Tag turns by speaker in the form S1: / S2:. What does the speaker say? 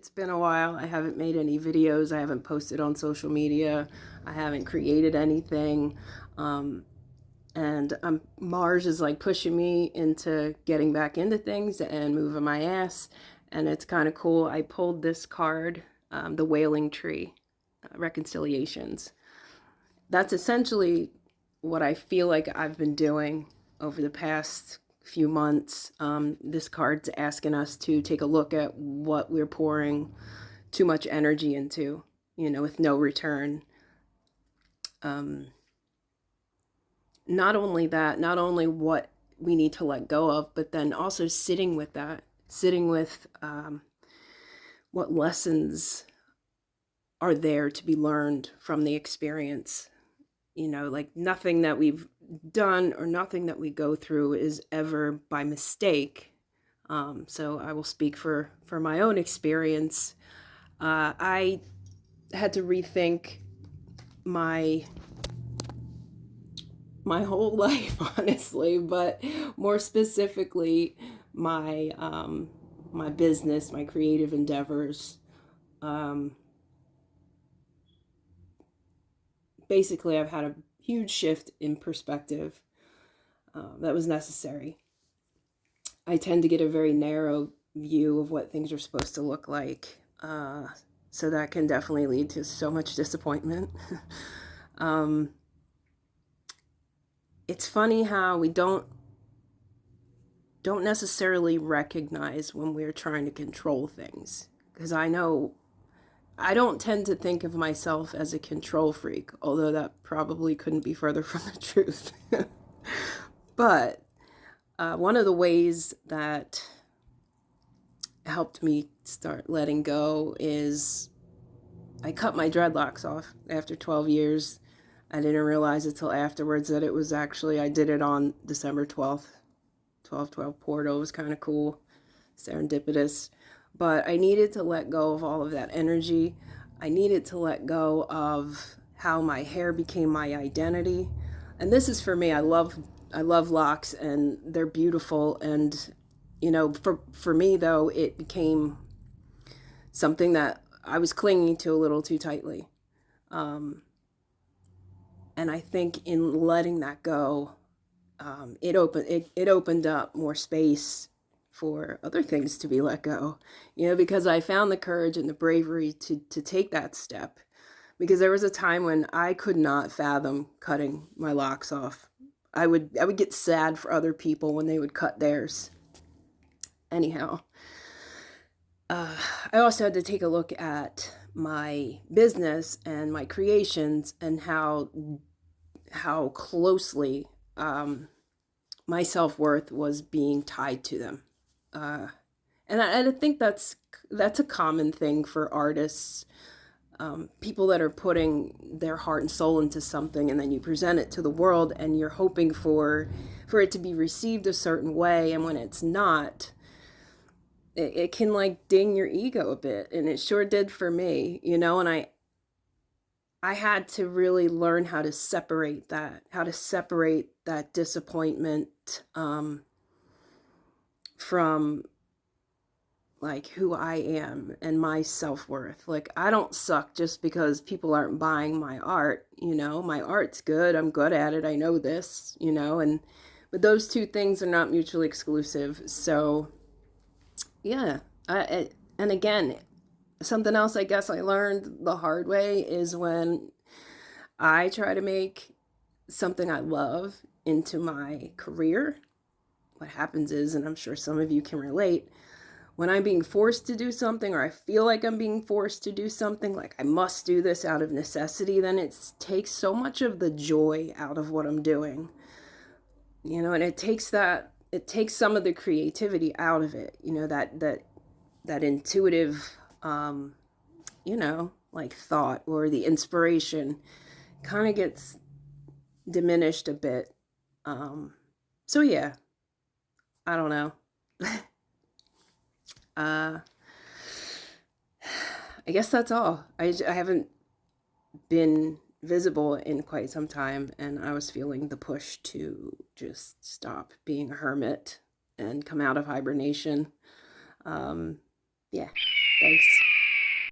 S1: It's been a while. I haven't made any videos. I haven't posted on social media. I haven't created anything. Um, and Mars is like pushing me into getting back into things and moving my ass. And it's kind of cool. I pulled this card, the Wailing Tree, Reconciliations. That's essentially what I feel like I've been doing over the past few months. This card's asking us to take a look at what we're pouring too much energy into, with no return. Um, Not only that, not only what we need to let go of, but then also sitting with that, sitting with what lessons are there to be learned from the experience. Like nothing that we've done or nothing that we go through is ever by mistake. So I will speak for my own experience. I had to rethink my my whole life, honestly, but more specifically, my business, my creative endeavors. Um, Basically, I've had a huge shift in perspective that was necessary. I tend to get a very narrow view of what things are supposed to look like. So that can definitely lead to so much disappointment. um, it's funny how we don't necessarily recognize when we're trying to control things. Because I know I don't tend to think of myself as a control freak, although that probably couldn't be further from the truth. But one of the ways that helped me start letting go is I cut my dreadlocks off after 12 years. I didn't realize until afterwards that it was actually, I did it on December 12th. 12/12 Portal was kind of cool, serendipitous. But I needed to let go of all of that energy. I needed to let go of how my hair became my identity. And this is for me. I love locks and they're beautiful. And for me though, it became something that I was clinging to a little too tightly. Um, and I think in letting that go, it opened up more space for other things to be let go, because I found the courage and the bravery to take that step. Because there was a time when I could not fathom cutting my locks off. I would get sad for other people when they would cut theirs. Anyhow, I also had to take a look at my business and my creations and how closely my self-worth was being tied to them. Uh, and I think that's a common thing for artists, people that are putting their heart and soul into something, and then you present it to the world, and you're hoping for it to be received a certain way, and when it's not, it can like ding your ego a bit, and it sure did for me, and I had to really learn how to separate that disappointment from like who I am and my self-worth. Like I don't suck just because people aren't buying my art, My art's good. I'm good at it. I know this, and but those two things are not mutually exclusive. So, yeah. And again, something else I guess I learned the hard way is when I try to make something I love into my career, what happens is, and I'm sure some of you can relate, when I'm being forced to do something or I feel like I'm being forced to do something, like I must do this out of necessity, then it takes so much of the joy out of what I'm doing. And it takes some of the creativity out of it, that intuitive like thought or the inspiration kind of gets diminished a bit. So yeah, I don't know. uh I guess that's all. I haven't been visible in quite some time, and I was feeling the push to just stop being a hermit and come out of hibernation. Yeah, thanks.